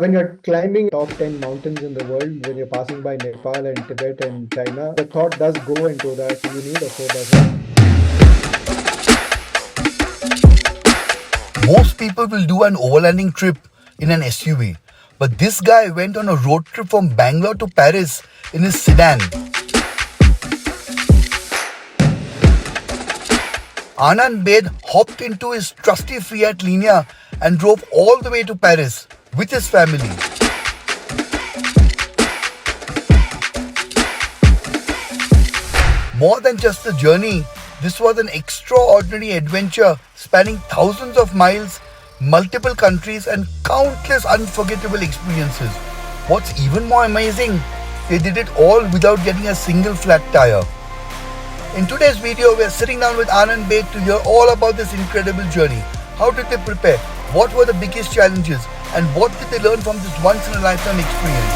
when you're climbing top 10 mountains in the world, when you're passing by Nepal and Tibet and China, the thought does go into that you need a 4x4. Most people will do an overlanding trip in an SUV, but this guy went on a road trip from Bangalore to Paris in his sedan. Anand Baid hopped into his trusty Fiat Linea and drove all the way to Paris with his family. More than just a journey, this was an extraordinary adventure spanning thousands of miles, multiple countries, and countless unforgettable experiences. What's even more amazing, they did it all without getting a single flat tire. In today's video, we are sitting down with Anand Baid to hear all about this incredible journey. How did they prepare? What were the biggest challenges? And what did they learn from this once-in-a-lifetime experience?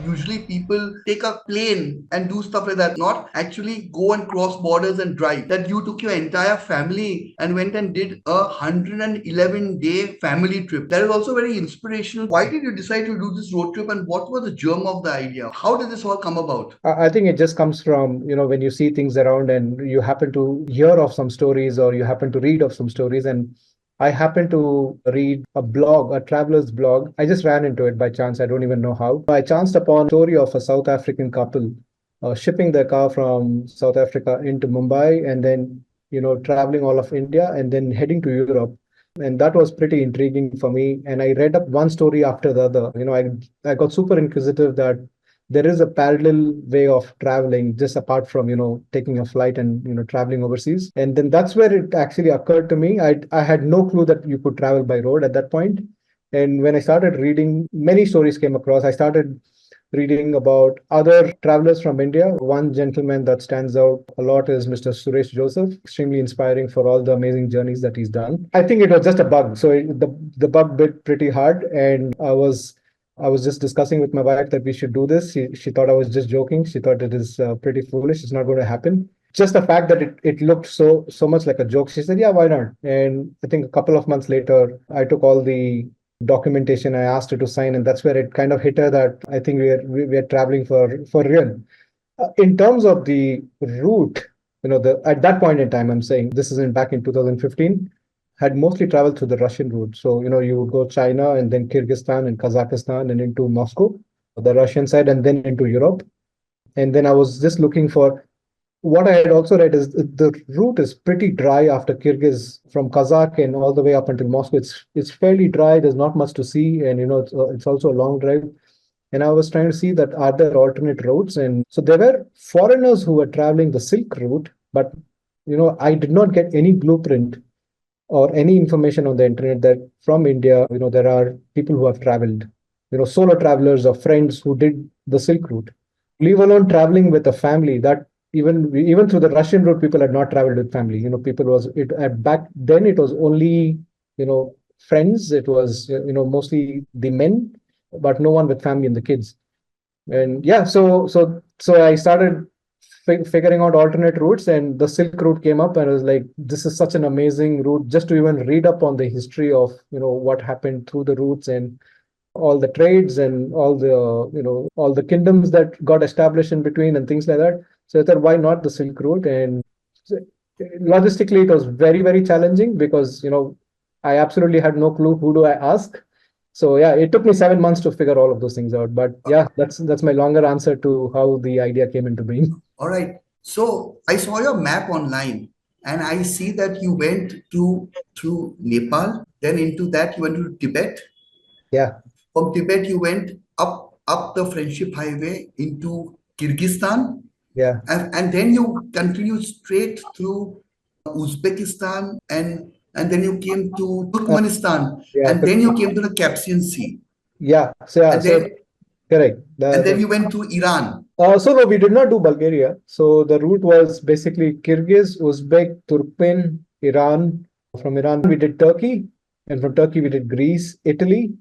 Usually people take a plane and do stuff like that, not actually go and cross borders and drive. That you took your entire family and went and did a 111-day family trip. That is also very inspirational. Why did you decide to do this road trip, and what was the germ of the idea? How did this all come about? I think it just comes from, when you see things around and you happen to hear of some stories or you happen to read of some stories. And I happened to read a blog, a traveler's blog. I just ran into it by chance. I don't even know how. I chanced upon a story of a South African couple shipping their car from South Africa into Mumbai and then, traveling all of India and then heading to Europe. And that was pretty intriguing for me. And I read up one story after the other. I got super inquisitive that there is a parallel way of traveling just apart from taking a flight and traveling overseas. And then that's where it actually occurred to me. I had no clue that you could travel by road at that point. And when I started reading, many stories came across. I started reading about other travelers from India. One gentleman that stands out a lot is Mr. Suresh Joseph, extremely inspiring for all the amazing journeys that he's done. I think it was just a bug. So the bug bit pretty hard, and I was just discussing with my wife that we should do this. She thought I was just joking. She thought it is pretty foolish. It's not going to happen. Just the fact that it looked so much like a joke. She said, yeah, why not? And I think a couple of months later, I took all the documentation. I asked her to sign, and that's where it kind of hit her that I think we are traveling for real. In terms of the route, at that point in time, I'm saying this is back in 2015. Had mostly traveled through the Russian route. So, you would go China and then Kyrgyzstan and Kazakhstan and into Moscow, the Russian side, and then into Europe. And then I was just looking for what I had also read is the route is pretty dry after Kyrgyz from Kazakh and all the way up until Moscow. It's fairly dry. There's not much to see. And, it's also a long drive. And I was trying to see that are there alternate routes. And so there were foreigners who were traveling the Silk route, but, I did not get any blueprint or any information on the internet that from India, there are people who have traveled, solo travelers or friends who did the Silk route. Leave alone traveling with a family, that even through the Russian route, people had not traveled with family. Back then it was only, friends. It was, mostly the men, but no one with family and the kids. And yeah, so I started figuring out alternate routes, and the Silk route came up, and I was like, this is such an amazing route. Just to even read up on the history of what happened through the routes and all the trades and all the kingdoms that got established in between and things like that. So I thought, why not the Silk route? And logistically it was very, very challenging because I absolutely had no clue who do I ask. So yeah, it took me 7 months to figure all of those things out. But yeah, that's my longer answer to how the idea came into being. All right. So I saw your map online and I see that you went through Nepal, then into that you went to Tibet. Yeah. From Tibet you went up the Friendship Highway into Kyrgyzstan. Yeah. And then you continued straight through Uzbekistan and then you came to Turkmenistan, Yeah. and then you came to the Caspian Sea. Yeah. So And then correct. and then you went to Iran. So no, we did not do Bulgaria. So the route was basically Kyrgyz, Uzbek, Turkmen, Iran. From Iran, we did Turkey, and from Turkey we did Greece, Italy.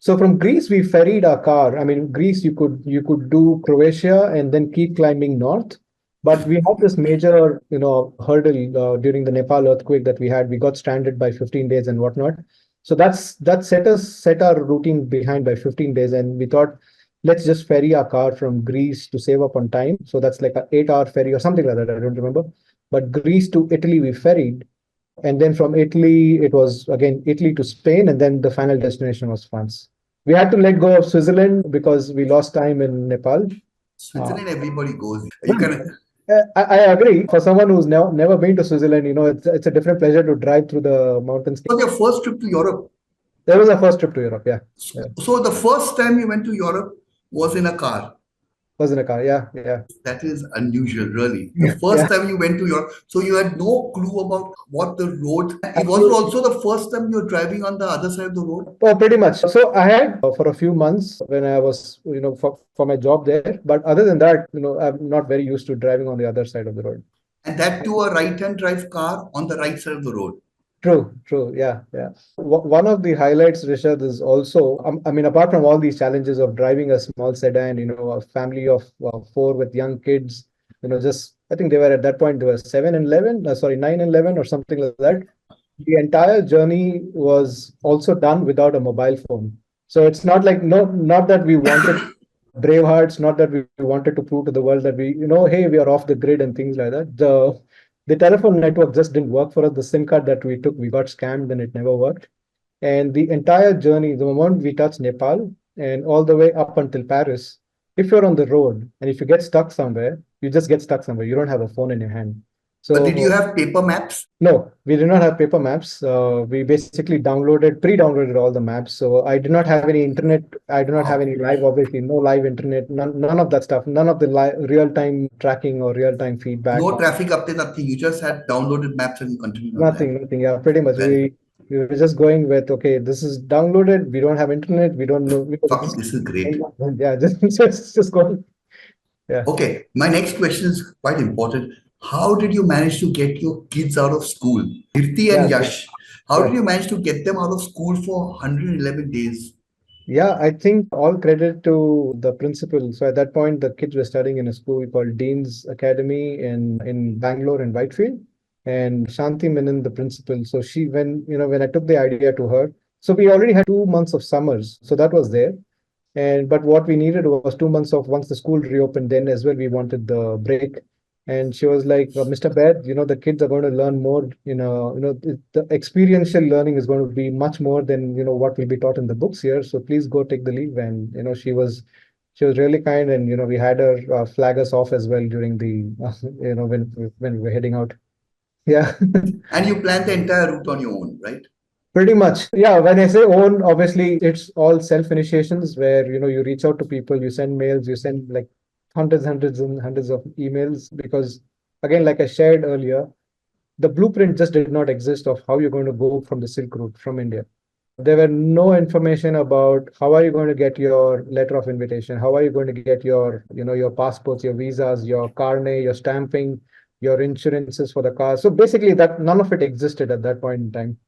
So from Greece, we ferried our car. I mean, Greece, you could do Croatia and then keep climbing north. But we had this major, hurdle during the Nepal earthquake that we had. We got stranded by 15 days and whatnot. So that set our routine behind by 15 days, and we thought, let's just ferry our car from Greece to save up on time. So that's like an 8 hour ferry or something like that. I don't remember. But Greece to Italy we ferried, and then from Italy it was again Italy to Spain, and then the final destination was France. We had to let go of Switzerland because we lost time in Nepal. Switzerland, everybody goes. You Well, can. I agree. For someone who's never been to Switzerland, it's a different pleasure to drive through the mountains. So your first trip to Europe. That was our first trip to Europe. Yeah, yeah. So the first time you went to Europe was in a car. Was in a car. Yeah, yeah, That is unusual, really. The yeah. first time you went to Europe, so you had no clue about what the road. It was Absolutely. also the first time you were driving on the other side of the road. Oh, pretty much. So I had for a few months when I was, for my job there. But other than that, I'm not very used to driving on the other side of the road. And that too, a right-hand drive car on the right side of the road. True, true. Yeah, yeah. One of the highlights, Rishad, is also, I mean, apart from all these challenges of driving a small sedan, a family of four with young kids, just, I think they were at that point, they were 7 and 11, sorry, 9 and 11 or something like that. The entire journey was also done without a mobile phone. So it's not like, no, not that we wanted brave hearts, not that we wanted to prove to the world that hey, we are off the grid and things like that. The telephone network just didn't work for us. The SIM card that we took, we got scammed and it never worked. And the entire journey, the moment we touched Nepal and all the way up until Paris, if you're on the road and if you get stuck somewhere, you just get stuck somewhere. You don't have a phone in your hand. But did you So have paper maps? no, we did not have paper maps. We basically pre-downloaded all the maps. So I did not have any internet. I do not have any live, obviously, no live internet, none of that stuff, none of the real-time tracking or real-time feedback. No traffic update, nothing. You just had downloaded maps and you continued on that. Nothing, nothing. Yeah, pretty much. Well, We were just going with, okay, this is downloaded. We don't have internet. We don't know. fuck, this is great. Yeah, just going. Yeah. Okay, my next question is quite important. How did you manage to get your kids out of school? Kirti and Yeah. Yash, how Yeah. did you manage to get them out of school for 111 days? Yeah, I think all credit to the principal. So at that point, the kids were studying in a school called Dean's Academy in Bangalore in Whitefield, and Shanti Menon, the principal. So she, when I took the idea to her, so we already had 2 months of summers, so that was there. But what we needed was 2 months of once the school reopened, then as well we wanted the break. And she was like, Mr. Baid, the kids are going to learn more, the experiential learning is going to be much more than, what will be taught in the books here. So please go take the leave. And, she was really kind. And, we had her flag us off as well during the, when we were heading out. Yeah. And you planned the entire route on your own, right? Pretty much. Yeah. When I say own, obviously it's all self-initiations where, you reach out to people, you send mails, you send like hundreds and hundreds of emails because again, like I shared earlier, the blueprint just did not exist of how you're going to go from the Silk Route from India. There were no information about how are you going to get your letter of invitation, how are you going to get your, your passports, your visas, your carnet, your stamping, your insurances for the car. So basically that none of it existed at that point in time.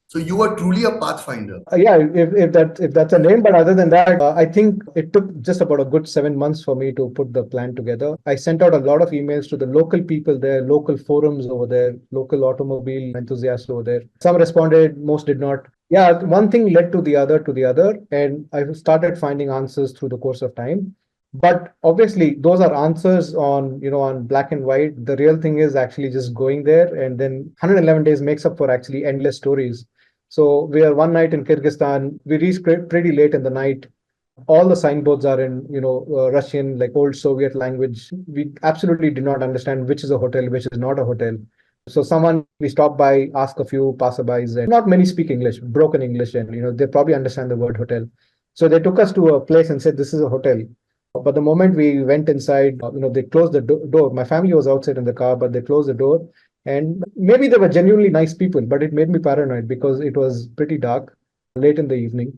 So you were truly a pathfinder. Yeah, if that's a name, but other than that, I think it took just about a good 7 months for me to put the plan together. I sent out a lot of emails to the local people there, local forums over there, local automobile enthusiasts over there. Some responded, most did not. Yeah, one thing led to the other, and I started finding answers through the course of time. But obviously, those are answers on black and white. The real thing is actually just going there, and then 111 days makes up for actually endless stories. So we are one night in Kyrgyzstan. We reached pretty late in the night. All the signboards are in, Russian, like old Soviet language. We absolutely did not understand which is a hotel, which is not a hotel. So we stopped by, asked a few passerbys, and not many speak English, broken English, and they probably understand the word hotel. So they took us to a place and said, "This is a hotel." But the moment we went inside, they closed the door. My family was outside in the car, but they closed the door. And maybe they were genuinely nice people, but it made me paranoid because it was pretty dark, late in the evening,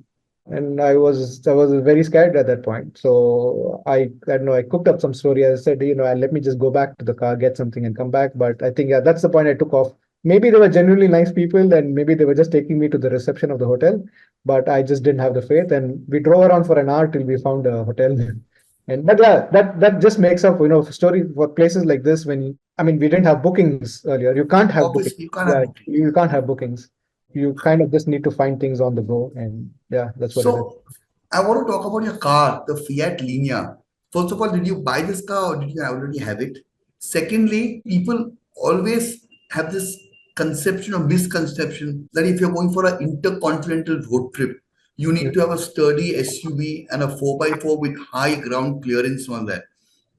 and I was very scared at that point. So I don't know. I cooked up some story. I said, let me just go back to the car, get something, and come back. But I think that's the point I took off. Maybe they were genuinely nice people, and maybe they were just taking me to the reception of the hotel. But I just didn't have the faith, and we drove around for an hour till we found a hotel. And but yeah, that just makes up, story for places like this. I mean, we didn't have bookings earlier. You can't have bookings. Obviously, you can't have Yeah, bookings. you can't have bookings. You kind of just need to find things on the go, and yeah, that's what it is. So I want to talk about your car, the Fiat Linea. First of all, did you buy this car or did you already have it? Secondly, people always have this conception or misconception that if you're going for an intercontinental road trip, you need to have a sturdy SUV and a 4x4 with high ground clearance and all that.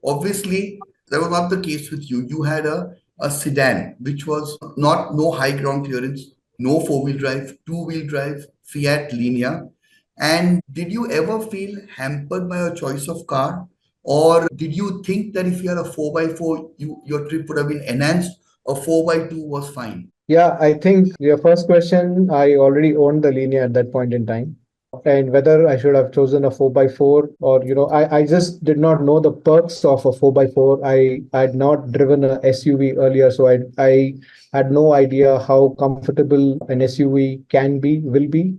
Obviously, that was not the case with you. You had a sedan, which was not no high ground clearance, no four-wheel drive, two-wheel drive, Fiat Linea. And did you ever feel hampered by your choice of car? Or did you think that if you had a 4x4, your trip would have been enhanced? A 4x2 was fine. Yeah, I think your first question, I already owned the Linea at that point in time. And whether I should have chosen a 4 by 4 or, I just did not know the perks of a 4 by 4. I had not driven a SUV earlier, so I had no idea how comfortable an SUV can be, will be.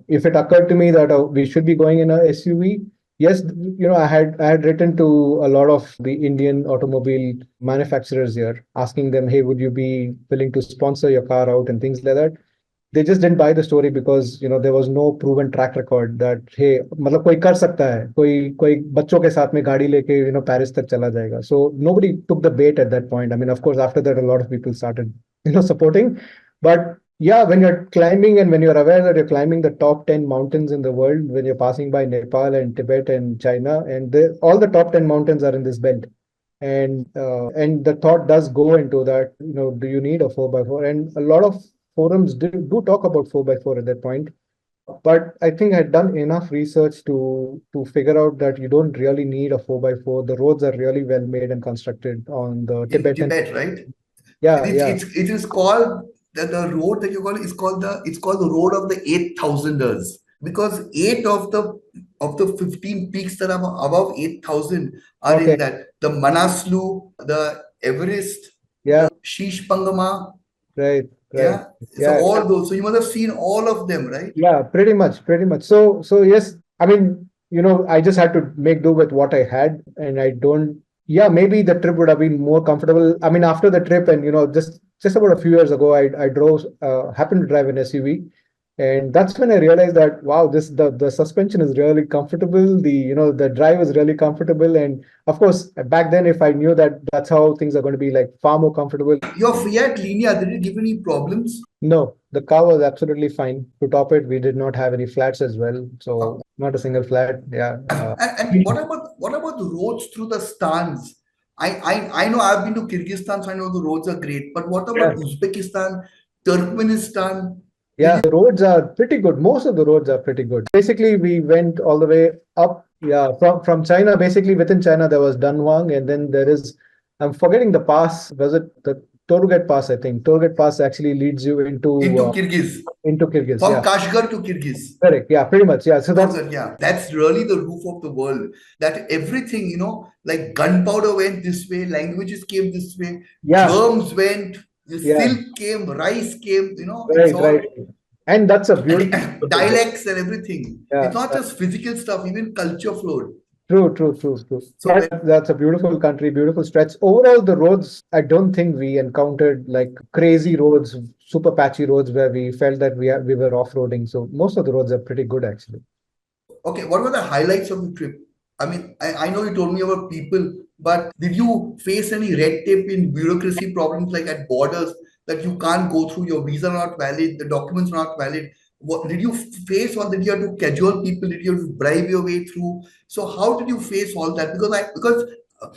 If it occurred to me that we should be going in a SUV, yes, I had written to a lot of the Indian automobile manufacturers here, asking them, hey, would you be willing to sponsor your car out and things like that. They just didn't buy the story because there was no proven track record that hey, मतलब कोई कर सकता है, कोई कोई बच्चों के साथ में गाड़ी लेके पेरिस तक चला जाएगा. So nobody took the bait at that point. I mean, of course, after that a lot of people started supporting, but yeah, when you're climbing and when you're aware that you're climbing the top 10 mountains in the world, when you're passing by Nepal and Tibet and China, and all the top 10 mountains are in this belt, and the thought does go into that, do you need a 4 by 4? And a lot of forums do talk about 4 by 4 at that point. But I think I had done enough research to figure out that you don't really need a 4 by 4. The roads are really well made and constructed on the In Tibetan. Tibet, right? Yeah, It's, yeah. it's it is called the road that you call it is called the road of the 8,000ers because eight of the 15 peaks that are above 8,000 are in Okay. that the Manaslu, the Everest, Yeah, the Shish Pangama, right, right. yeah. So Yeah, all those. So you must have seen all of them, right? yeah, pretty much, pretty much. So yes, I mean, I just had to make do with what I had, and I don't. Yeah, maybe the trip would have been more comfortable. I mean, after the trip, and just about a few years ago, I drove, happened to drive an SUV, and that's when I realized that wow, the suspension is really comfortable. The drive is really comfortable, and of course, back then, if I knew that that's how things are going to be like far more comfortable. Your Fiat Linea, did it give any problems? No, the car was absolutely fine. To top it, we did not have any flats as well. Uh, So not a single flat. Yeah. and what about the roads through the stands? I know I've been to Kyrgyzstan, so I know the roads are great. But what Yeah. about Uzbekistan, Turkmenistan? Did Yeah. The roads are pretty good. Most of the roads are pretty good. Basically, we went all the way up. Yeah. From China, basically within China, there was Dunhuang, and then there is, I'm forgetting the pass. Was it the Torgat Pass? I think Torgat Pass actually leads you into Kyrgyz, into Kyrgyz. from Yeah. Kashgar to Kyrgyz. Correct. Yeah. Pretty much. Yeah. So that's Yeah, that's really the roof of the world. That everything, like gunpowder went this way, languages came this way, yeah. germs went, the Yeah. silk came, rice came, it's Right. Right. all And that's a beautiful. dialects and everything. It's Yeah. not just physical stuff, even culture flowed. True, true, true, true. So That's a beautiful country, beautiful stretch. Overall, the roads, I don't think we encountered like crazy roads, super patchy roads where we felt that we were off-roading. So most of the roads are pretty good actually. okay, what were the highlights of the trip? I mean, I know you told me about people, but did you face any red tape in bureaucracy problems like at borders that you can't go through, your visa not valid, the documents are not valid? What did you face, or did you have to cajole people? Did you have to bribe your way through? So how did you face all that? Because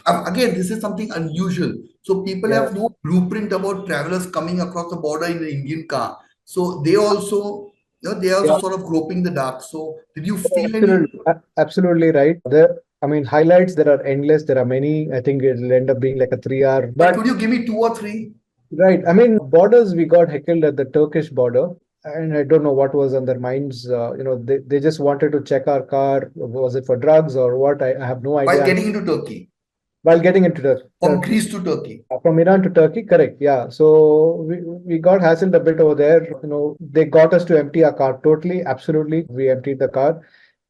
again, this is something unusual. So people Yeah, have no blueprint about travelers coming across the border in an Indian car. So they also yeah, sort of groping the dark. So did you yeah, feel any? absolutely, absolutely right. I mean, highlights, there are endless. There are many. I think it'll end up being like a 3 hour. But But could you give me two or three? right, I mean, borders, we got heckled at the Turkish border. And I don't know what was on their minds. They just wanted to check our car. Was it for drugs or what? I have no While idea. getting into Turkey, While getting into from Greece to Turkey. from Iran to Turkey, correct? Yeah. So we got hassled a bit over there. They got us to empty our car totally. Absolutely, we emptied the car,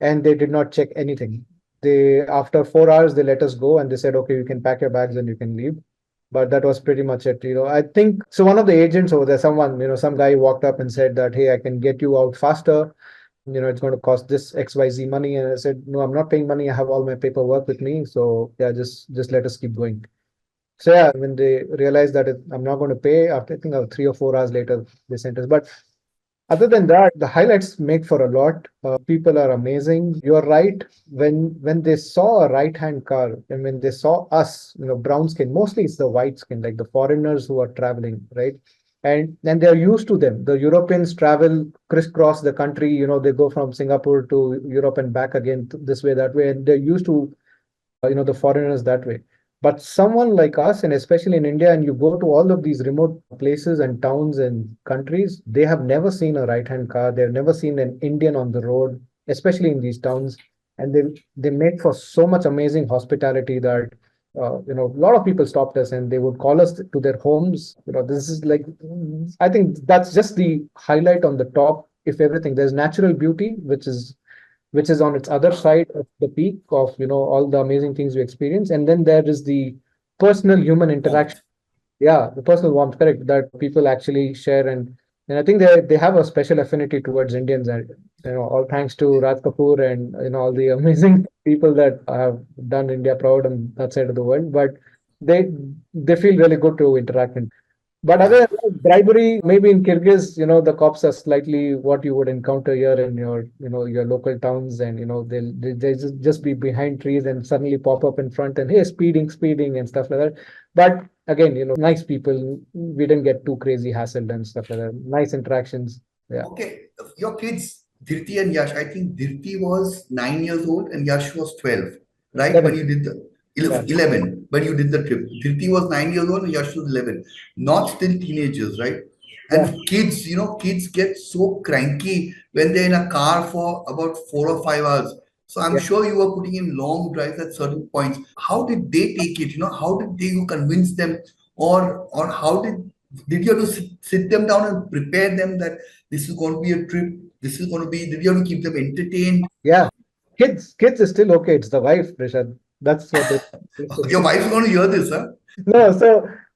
and they did not check anything. They, after 4 hours, they let us go and they said, okay, you can pack your bags and you can leave. But that was pretty much it. I think so. One of the agents over there, some guy walked up and said that, hey, I can get you out faster. It's going to cost this XYZ money. And I said, no, I'm not paying money. I have all my paperwork with me. So yeah, just let us keep going. So yeah, when they realized that I'm not going to pay, after I think 3 or 4 hours later, they sent us. But other than that, the highlights make for a lot. People are amazing. You're right. When they saw a right-hand car and when they saw us, brown skin, mostly it's the white skin, like the foreigners who are traveling, right? And they're used to them. The Europeans travel crisscross the country. They go from Singapore to Europe and back again this way, that way, and they're used to the foreigners that way. But someone like us, and especially in India, and you go to all of these remote places and towns and countries, they have never seen a right-hand car. They've never seen an Indian on the road, especially in these towns. And they make for so much amazing hospitality that a lot of people stopped us and they would call us to their homes. This is like, I think that's just the highlight on the top. If everything, there's natural beauty, which is on its other side of the peak of all the amazing things we experience, and then there is the personal human interaction. Warmth. Yeah, the personal warmth, correct, that people actually share. And I think they have a special affinity towards Indians, and all thanks to Raj Kapoor and all the amazing people that have done India proud on that side of the world. But they they feel really good to interact. But Yeah. other than that, bribery, maybe in Kyrgyz, the cops are slightly what you would encounter here in your local towns, and they just be behind trees and suddenly pop up in front and, hey, speeding, speeding, and stuff like that. But again, nice people. We didn't get too crazy hassled and stuff like that. Nice interactions. Yeah. Okay, your kids, Dhirti and Yash, I think Dhirti was 9 years old and Yash was 12, right? When 11. you did the Yeah. 11, when you did the trip. Dhirti was 9 years old and Yash was 11. Not still teenagers, right? Yeah. And kids, kids get so cranky when they're in a car for about 4 or 5 hours. So I'm Yeah. sure you were putting in long drives at certain points. How did they take it? How did they you convince them, or how did you have to sit them down and prepare them that this is going to be a trip. This is going to be. Did you have to keep them entertained? Yeah. Kids is still okay. It's the wife, Prashad. That's what it Your is. wife's going to hear this, huh? No, so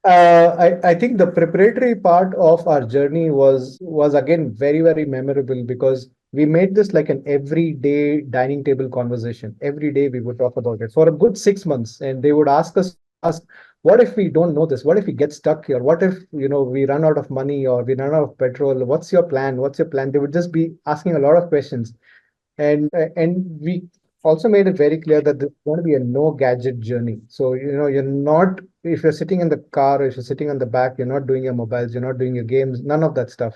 I think the preparatory part of our journey was again very, very memorable because we made this like an everyday dining table conversation. Every day we would talk about it for a good 6 months, and they would ask, what if we don't know this? What if we get stuck here? What if we run out of money or we run out of petrol? What's your plan? What's your plan? They would just be asking a lot of questions. And we also made it very clear that this is going to be a no gadget journey. So you're not, if you're sitting in the car, if you're sitting on the back, you're not doing your mobiles, you're not doing your games, none of that stuff.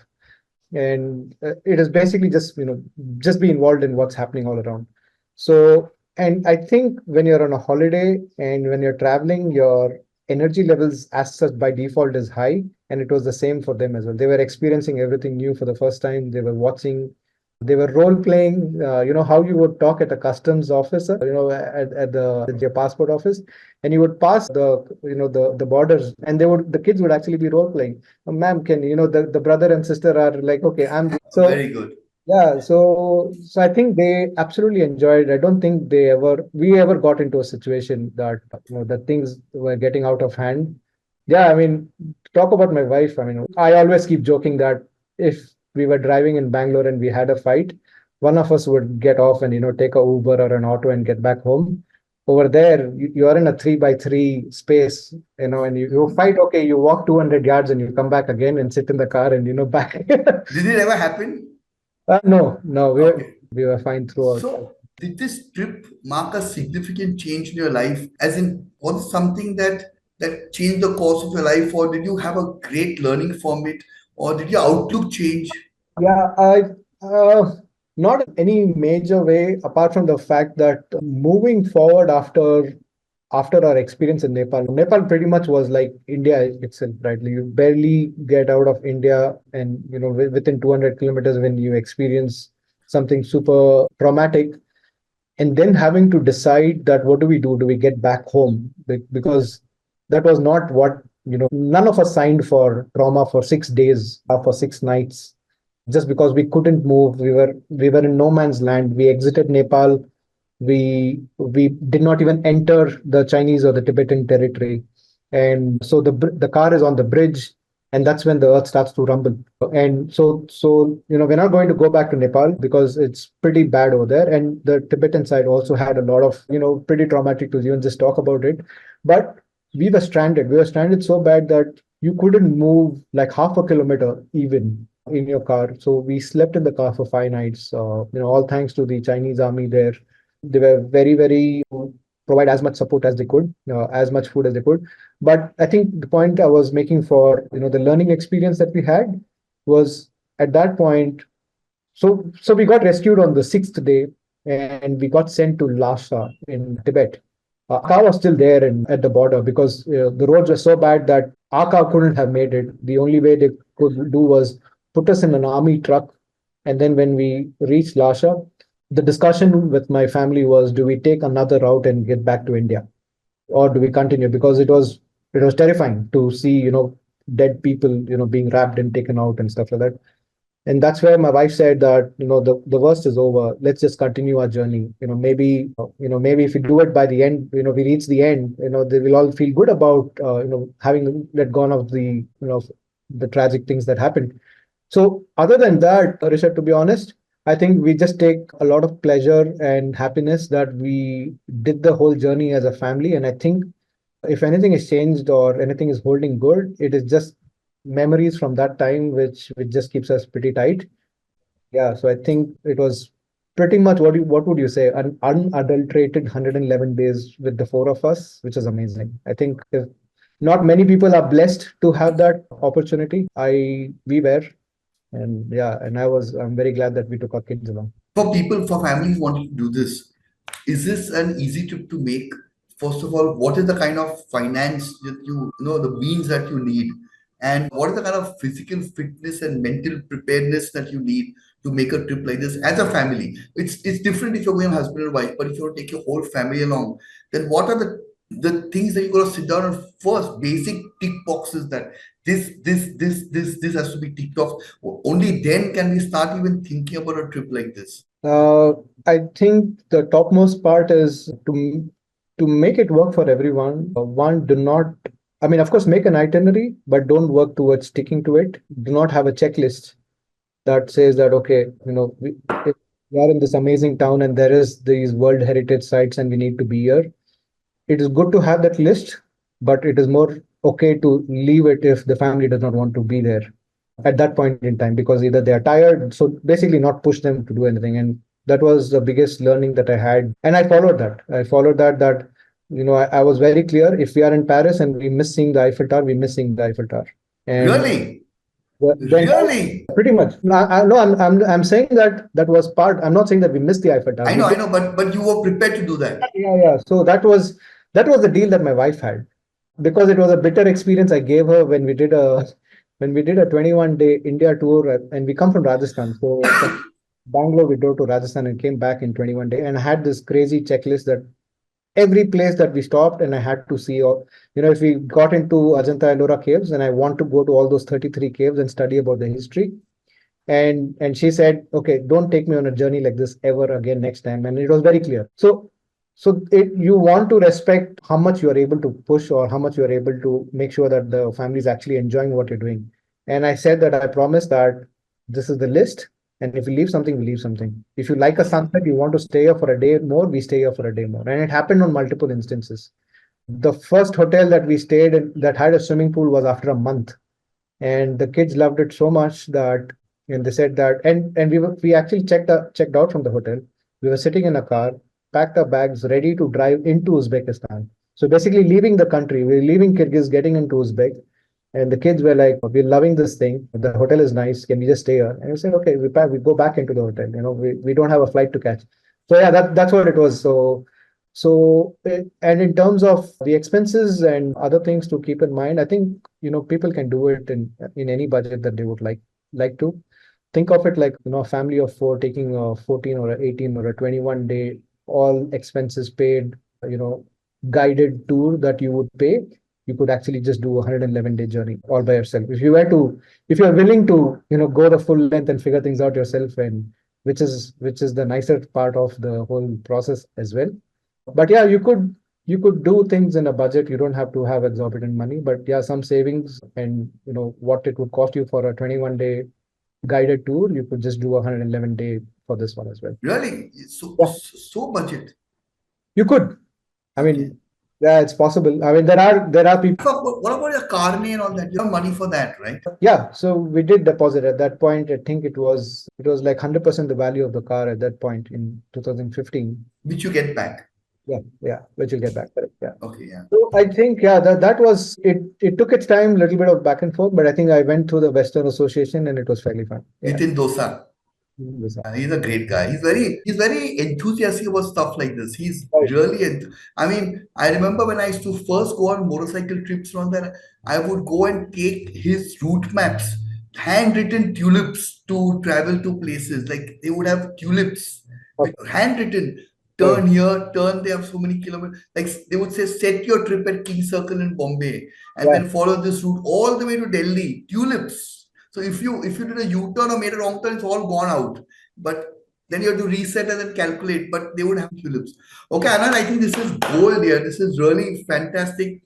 And it is basically just be involved in what's happening all around. So, and I think when you're on a holiday and when you're traveling, your energy levels as such by default is high, and it was the same for them as well. They were experiencing everything new for the first time. They were watching, they were role playing. How you would talk at a customs officer, at your passport office, and you would pass the borders, and the kids would actually be role playing. Ma'am, can the brother and sister are like, okay, so Very good. yeah, so I think they absolutely enjoyed. I don't think we ever got into a situation that that things were getting out of hand. Yeah, I mean, talk about my wife. I mean, I always keep joking that if we were driving in Bangalore and we had a fight, one of us would get off and take a Uber or an auto and get back home. Over there, you are in a 3x3 space, and you fight. Okay, you walk 200 yards and you come back again and sit in the car and back. Did it ever happen? No, no, Okay. we were fine throughout. So, did this trip mark a significant change in your life? As in, was it something that changed the course of your life, or did you have a great learning from it, or did your outlook change? Yeah, not in any major way, apart from the fact that moving forward after our experience in Nepal, Nepal pretty much was like India itself, right? You barely get out of India, and within 200 kilometers, when you experience something super traumatic, and then having to decide that what do we do? Do we get back home? Because that was not what none of us signed for trauma for 6 days or for 6 nights just because we couldn't move. We were in no man's land. We exited Nepal We did not even enter the Chinese or the Tibetan territory. And so the car is on the bridge, and that's when the earth starts to rumble. And we're not going to go back to Nepal because it's pretty bad over there. And the Tibetan side also had a lot of, pretty traumatic to even just talk about it. But we were stranded. We were stranded so bad that you couldn't move like half a kilometer even in your car. So we slept in the car for 5 nights. All thanks to the Chinese army there. They were very, very provide as much support as they could, as much food as they could. But I think the point I was making for the learning experience that we had was at that point. So we got rescued on the sixth day, and we got sent to Lhasa in Tibet. Our car was still there at the border because the roads were so bad that our car couldn't have made it. The only way they could do was put us in an army truck. And then when we reached Lhasa, the discussion with my family was, do we take another route and get back to India, or do we continue? Because it was terrifying to see dead people being wrapped and taken out and stuff like that. And that's where my wife said that the worst is over. Let's just continue our journey. Maybe if we do it by the end, we reach the end, they will all feel good about having let gone of the tragic things that happened. So other than that, Rishabh, to be honest, I think we just take a lot of pleasure and happiness that we did the whole journey as a family. And I think if anything is changed or anything is holding good, it is just memories from that time, which just keeps us pretty tight. Yeah, so I think it was pretty much what would you say, an unadulterated 111 days with the four of us, which is amazing. I think if not many people are blessed to have that opportunity. We were, and yeah, and I'm very glad that we took our kids along. For people, for families wanting to do this, is this an easy trip to make? First of all, what is the kind of finance that the means that you need? And what is the kind of physical fitness and mental preparedness that you need to make a trip like this as a family? It's different if you're going husband and wife, but if you want to take your whole family along, then what are the things that you got to sit down and first basic tick boxes that this has to be ticked off. Only then can we start even thinking about a trip like this. I think the topmost part is to make it work for everyone. One, do not, I mean, of course, make an itinerary, but don't work towards sticking to it. Do not have a checklist that says that, okay, if we are in this amazing town and there is these World Heritage sites and we need to be here. It is good to have that list, but it is more okay to leave it if the family does not want to be there at that point in time, because either they are tired. So basically not push them to do anything. And that was the biggest learning that I had. And I followed that I was very clear. If we are in Paris and we miss seeing the Eiffel Tower, we miss seeing the Eiffel Tower. And Really? then Really? pretty much. No, I'm saying that was part. I'm not saying that we missed the Eiffel Tower. I know, but you were prepared to do that. Yeah. So that was the deal that my wife had, because it was a bitter experience I gave her when we did a 21-day India tour, and we come from Rajasthan. So from Bangalore, we drove to Rajasthan and came back in 21 days. And I had this crazy checklist that every place that we stopped and I had to see, or if we got into Ajanta Ellora caves, and I want to go to all those 33 caves and study about the history. And she said, okay, don't take me on a journey like this ever again next time. And it was very clear. So you want to respect how much you are able to push, or how much you are able to make sure that the family is actually enjoying what you're doing. And I said that I promise that this is the list. And if we leave something, we leave something. If you like a sunset, you want to stay here for a day more, we stay here for a day more. And it happened on multiple instances. The first hotel that we stayed in that had a swimming pool was after a month. And the kids loved it so much that, and they said that, and we actually checked out from the hotel. We were sitting in a car, packed our bags, ready to drive into Uzbekistan. So basically leaving the country, we're leaving Kyrgyz, getting into Uzbek. And the kids were like, we're loving this thing. The hotel is nice. Can we just stay here? And we said, okay, we go back into the hotel. We don't have a flight to catch. So yeah, that's what it was. And in terms of the expenses and other things to keep in mind, I think, people can do it in any budget that they would like to. Think of it like, a family of four taking a 14 or a 18 or a 21-day, all expenses paid, guided tour that you would pay. You could actually just do a 111-day journey all by yourself. If you're willing to, go the full length and figure things out yourself and which is the nicer part of the whole process as well. But yeah, you could do things in a budget. You don't have to have exorbitant money, but yeah, some savings, and what it would cost you for a 21-day guided tour, you could just do a 111-day for this one as well. Really? So, Yeah, so budget. you could. I Okay. mean, yeah, it's possible. I mean, there are people. What about your carne and all that? You have money for that, right? Yeah, so we did deposit at that point. I think it was like 100% the value of the car at that point in 2015. Which you get back. Yeah, yeah, which you'll get back. Correct. Yeah. Okay, yeah. So I think, yeah, that was it. It took its time, a little bit of back and forth, but I think I went through the Western Association and it was fairly fun. Yeah. Nitin Dosa. Right. He's a great guy. He's very enthusiastic about stuff like this. He's really I mean, I remember when I used to first go on motorcycle trips around there, I would go and take his route maps, handwritten tulips to travel to places. Like they would have tulips, Okay. handwritten. Right. Turn here, turn there, so many kilometers. Like they would say, set your trip at King Circle in Bombay, and Yeah. then follow this route all the way to Delhi. Tulips. So if you did a U-turn or made a wrong turn, it's all gone out. But then you have to reset and then calculate. But they would have tulips. Okay, Anand, I think this is gold here. This is really fantastic.